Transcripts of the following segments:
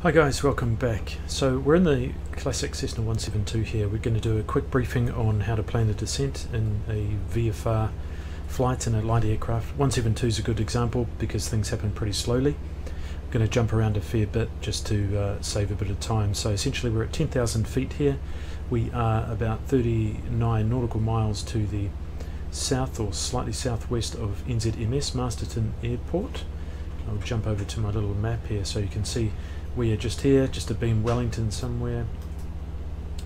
Hi guys, welcome back. So we're in the classic Cessna 172 here. We're going to do a quick briefing on how to plan a descent in a VFR flight in a light aircraft. 172 is a good example because things happen pretty slowly. I'm going to jump around a fair bit just to save a bit of time. So essentially we're at 10,000 feet here. We are about 39 nautical miles to the south or slightly southwest of NZMS, Masterton Airport. I'll jump over to my little map here so you can see we are just here, just a beam Wellington somewhere,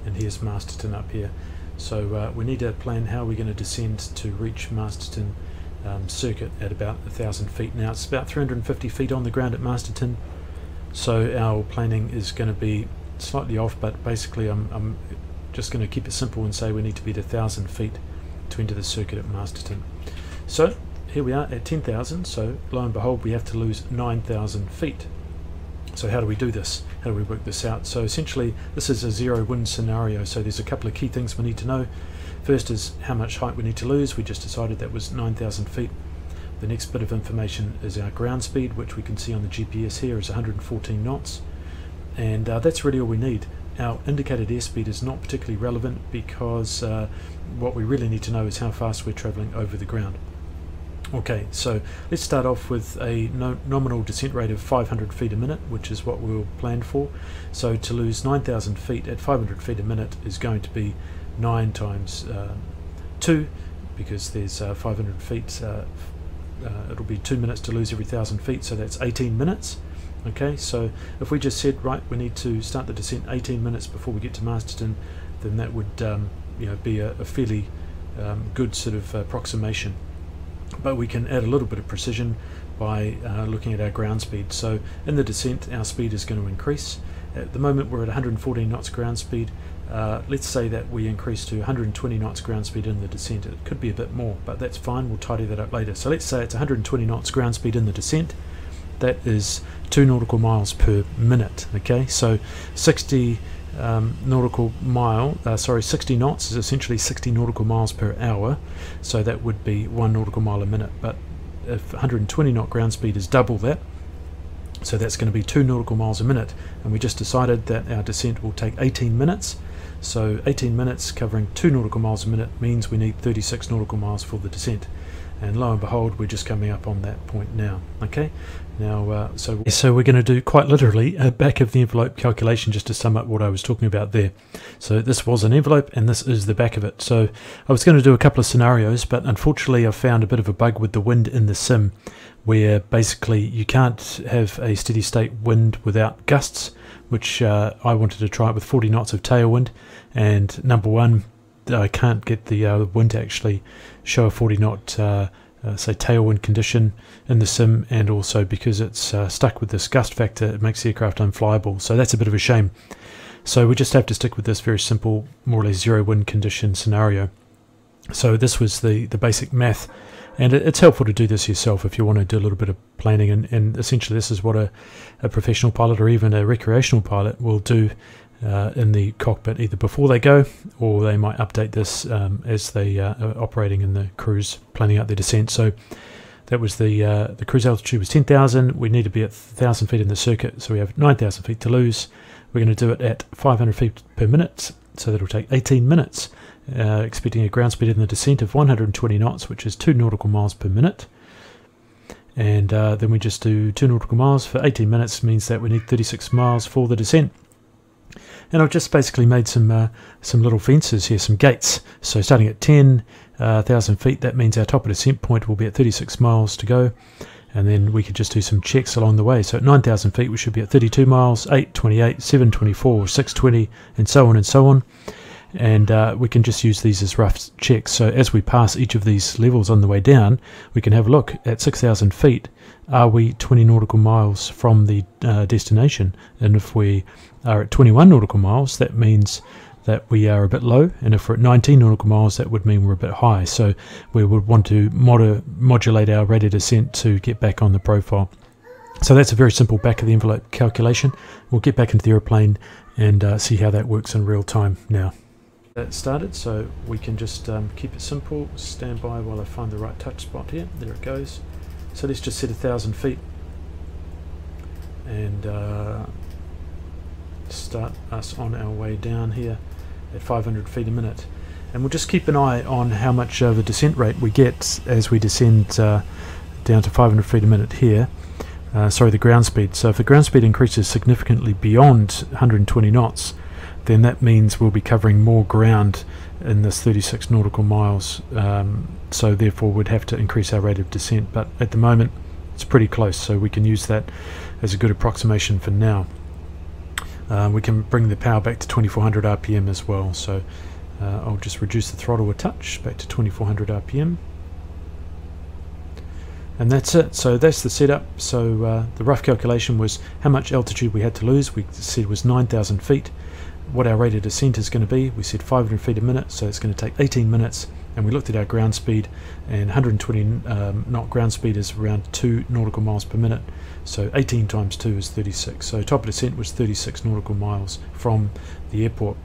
and here's Masterton up here. So we need to plan how we're going to descend to reach Masterton circuit at about 1,000 feet. Now it's about 350 feet on the ground at Masterton, so our planning is going to be slightly off, but basically I'm just going to keep it simple and say we need to be at 1,000 feet to enter the circuit at Masterton. So here we are at 10,000, so lo and behold we have to lose 9,000 feet. So how do we do this? How do we work this out? So essentially this is a zero wind scenario, so there's a couple of key things we need to know. First is how much height we need to lose. We just decided that was 9,000 feet. The next bit of information is our ground speed, which we can see on the GPS here is 114 knots, and that's really all we need. Our indicated airspeed is not particularly relevant because what we really need to know is how fast we're travelling over the ground. Okay, so let's start off with a nominal descent rate of 500 feet a minute, which is what we'll plan for. So to lose 9,000 feet at 500 feet a minute is going to be 9 times 2, because there's 500 feet. It'll be 2 minutes to lose every 1,000 feet, so that's 18 minutes. Okay, so if we just said, right, we need to start the descent 18 minutes before we get to Masterton, then that would be a fairly good sort of approximation. But we can add a little bit of precision by looking at our ground speed. So in the descent our speed is going to increase. At the moment we're at 114 knots ground speed. Let's say that we increase to 120 knots ground speed in the descent. It could be a bit more, but that's fine, we'll tidy that up later. So let's say it's 120 knots ground speed in the descent. That is 2 nautical miles per minute. Okay, so 60 60 knots is essentially 60 nautical miles per hour, so that would be 1 nautical mile a minute. But if 120 knot ground speed is double that, so that's going to be 2 nautical miles a minute, and we just decided that our descent will take 18 minutes. So 18 minutes covering 2 nautical miles a minute means we need 36 nautical miles for the descent, and lo and behold we're just coming up on that point now. Okay, now so we're going to do quite literally a back of the envelope calculation just to sum up what I was talking about there. So this was an envelope and this is the back of it. So I was going to do a couple of scenarios, but unfortunately I found a bit of a bug with the wind in the sim, where basically you can't have a steady state wind without gusts, which I wanted to try it with 40 knots of tailwind, and number one, I can't get the wind to actually show a 40 knot say tailwind condition in the sim, and also because it's stuck with this gust factor, it makes the aircraft unflyable, so that's a bit of a shame. So we just have to stick with this very simple, more or less zero wind condition scenario. So this was the basic math, and it's helpful to do this yourself if you want to do a little bit of planning, and essentially this is what a professional pilot or even a recreational pilot will do in the cockpit, either before they go, or they might update this as they are operating in the cruise, planning out their descent. So that was the cruise altitude was 10,000. We need to be at 1,000 feet in the circuit, so we have 9,000 feet to lose. We're going to do it at 500 feet per minute, so that'll take 18 minutes, expecting a ground speed in the descent of 120 knots, which is 2 nautical miles per minute. And then we just do 2 nautical miles for 18 minutes, means that we need 36 miles for the descent. And I've just basically made some little fences here, some gates. So starting at 10,000 feet, that means our top of descent point will be at 36 miles to go, and then we could just do some checks along the way. So at 9,000 feet we should be at 32 miles, 8:28, 7:24, 6:20, and so on and so on. And we can just use these as rough checks. So as we pass each of these levels on the way down, we can have a look at 6,000 feet. Are we 20 nautical miles from the destination? And if we are at 21 nautical miles, that means that we are a bit low, and if we're at 19 nautical miles, that would mean we're a bit high. So we would want to modulate our rate of descent to get back on the profile. So that's a very simple back of the envelope calculation. We'll get back into the aeroplane and see how that works in real time now. That started, so we can just keep it simple. Stand by while I find the right touch spot here. There it goes. So let's just set 1,000 feet, and start us on our way down here at 500 feet a minute. And we'll just keep an eye on how much of a descent rate we get as we descend down to 500 feet a minute here. Sorry, the ground speed. So if the ground speed increases significantly beyond 120 knots, then that means we'll be covering more ground in this 36 nautical miles. So therefore we'd have to increase our rate of descent. But at the moment it's pretty close, so we can use that as a good approximation for now. We can bring the power back to 2400 RPM as well. So I'll just reduce the throttle a touch back to 2400 RPM. And that's it. So that's the setup. So the rough calculation was how much altitude we had to lose. We said it was 9,000 feet. What our rate of descent is going to be, we said 500 feet a minute, so it's going to take 18 minutes. And we looked at our ground speed, and 120 knot ground speed is around 2 nautical miles per minute. So 18 times 2 is 36. So top of descent was 36 nautical miles from the airport.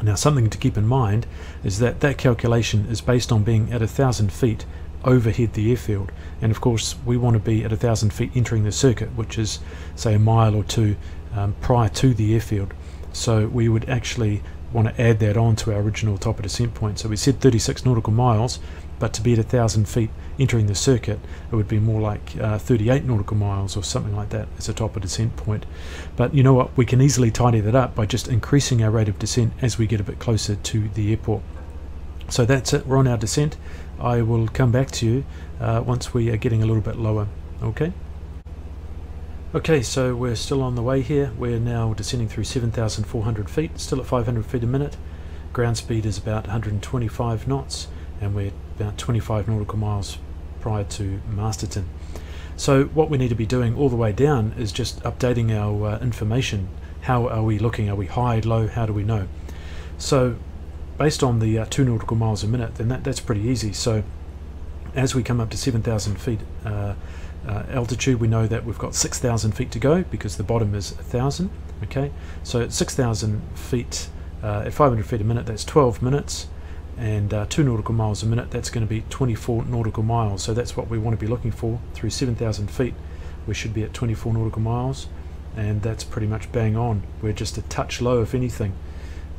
Now something to keep in mind is that that calculation is based on being at 1,000 feet overhead the airfield, and of course we want to be at 1,000 feet entering the circuit, which is say a mile or two prior to the airfield. So we would actually want to add that on to our original top of descent point. So we said 36 nautical miles, but to be at 1,000 feet entering the circuit, it would be more like 38 nautical miles or something like that as a top of descent point. But you know what, we can easily tidy that up by just increasing our rate of descent as we get a bit closer to the airport. So that's it, we're on our descent. I will come back to you once we are getting a little bit lower. Okay, so we're still on the way here. We're now descending through 7,400 feet, still at 500 feet a minute. Ground speed is about 125 knots, and we're about 25 nautical miles prior to Masterton. So what we need to be doing all the way down is just updating our information. How are we looking? Are we high, low? How do we know? So based on the 2 nautical miles a minute, then that's pretty easy. So as we come up to 7,000 feet altitude, we know that we've got 6,000 feet to go because the bottom is 1,000. Okay, so at 6,000 feet at 500 feet a minute, that's 12 minutes, and 2 nautical miles a minute, that's going to be 24 nautical miles. So that's what we want to be looking for. Through 7,000 feet we should be at 24 nautical miles, and that's pretty much bang on. We're just a touch low if anything,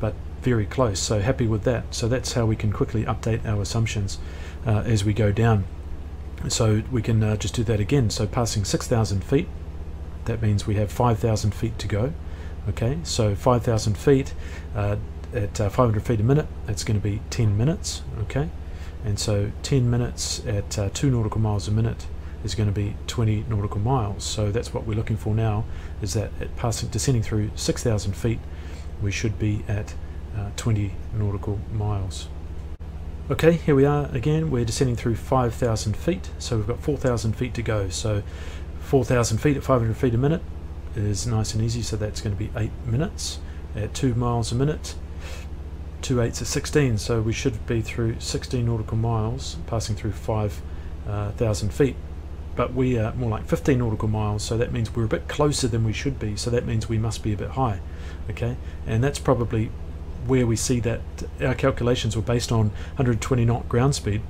but very close, so happy with that. So that's how we can quickly update our assumptions as we go down. So we can just do that again. So passing 6,000 feet, that means we have 5,000 feet to go. Okay, so 5,000 feet at 500 feet a minute, that's going to be 10 minutes. Okay, and so 10 minutes at 2 nautical miles a minute is going to be 20 nautical miles. So that's what we're looking for now, is that at descending through 6,000 feet, we should be at 20 nautical miles. Okay, here we are again. We're descending through 5,000 feet, so we've got 4,000 feet to go. So 4,000 feet at 500 feet a minute is nice and easy, so that's going to be 8 minutes at 2 miles a minute. 2 8s are 16, so we should be through 16 nautical miles, passing through 5,000 feet. But we are more like 15 nautical miles, so that means we're a bit closer than we should be, so that means we must be a bit high. Okay, and that's probably where we see that our calculations were based on 120 knot ground speed,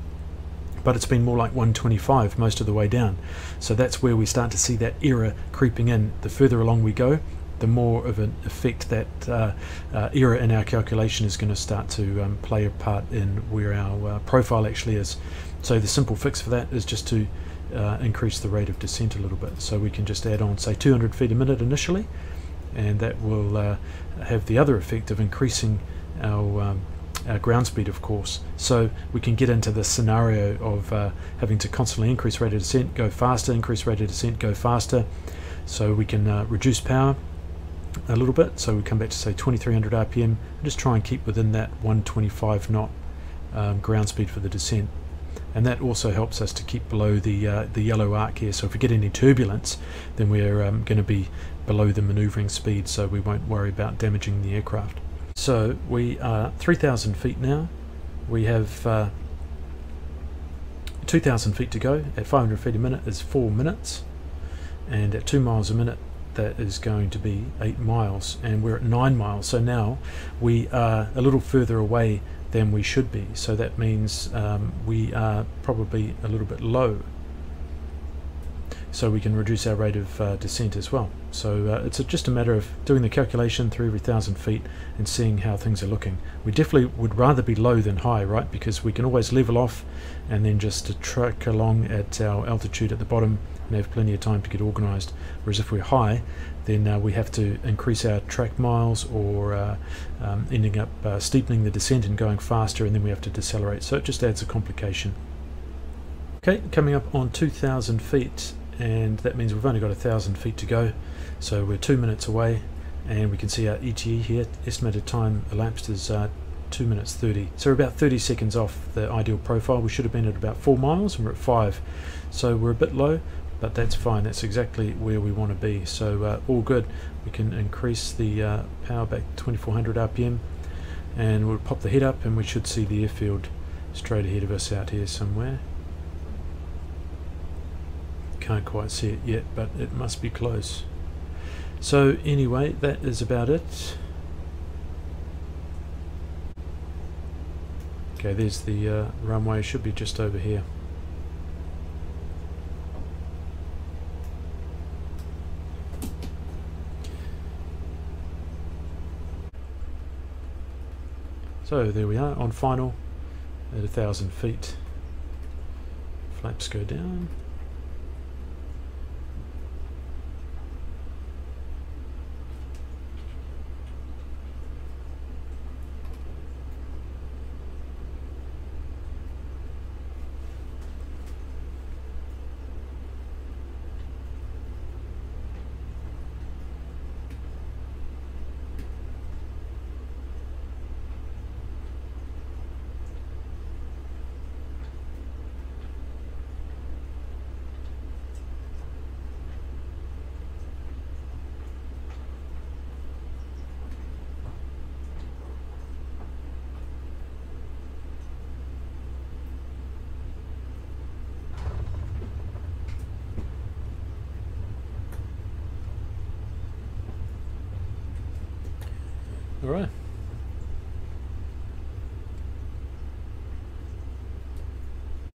but it's been more like 125 most of the way down. So that's where we start to see that error creeping in. The further along we go, the more of an effect that error in our calculation is going to start to play a part in where our profile actually is. So the simple fix for that is just to increase the rate of descent a little bit. So we can just add on, say, 200 feet a minute initially, and that will have the other effect of increasing our ground speed, of course. So we can get into this scenario of having to constantly increase rate of descent, go faster, increase rate of descent, go faster. So we can reduce power a little bit, so we come back to say 2300 RPM and just try and keep within that 125 knot ground speed for the descent. And that also helps us to keep below the yellow arc here. So if we get any turbulence, then we're going to be below the maneuvering speed, so we won't worry about damaging the aircraft. So we are 3,000 feet now. We have 2,000 feet to go. At 500 feet a minute is 4 minutes, and at 2 miles a minute that is going to be 8 miles, and we're at 9 miles. So now we are a little further away than we should be, so that means we are probably a little bit low. so we can reduce our rate of descent as well. So it's just a matter of doing the calculation through every 1,000 feet and seeing how things are looking. We definitely would rather be low than high, right? Because we can always level off and then just track along at our altitude at the bottom and have plenty of time to get organized. Whereas if we're high, then we have to increase our track miles, or ending up steepening the descent and going faster, and then we have to decelerate. So it just adds a complication. Okay, coming up on 2,000 feet, and that means we've only got 1,000 feet to go. So we're 2 minutes away, and we can see our ETE here, estimated time elapsed is 2 minutes 30. So we're about 30 seconds off the ideal profile. We should have been at about 4 miles, and we're at 5. So we're a bit low, but that's fine. That's exactly where we want to be. So all good. We can increase the power back to 2400 RPM, and we'll pop the head up, and we should see the airfield straight ahead of us out here somewhere. Can't quite see it yet, but it must be close. So anyway, that is about it. Okay, there's the runway. Should be just over here. So there we are on final at 1,000 feet. Flaps go down. All right.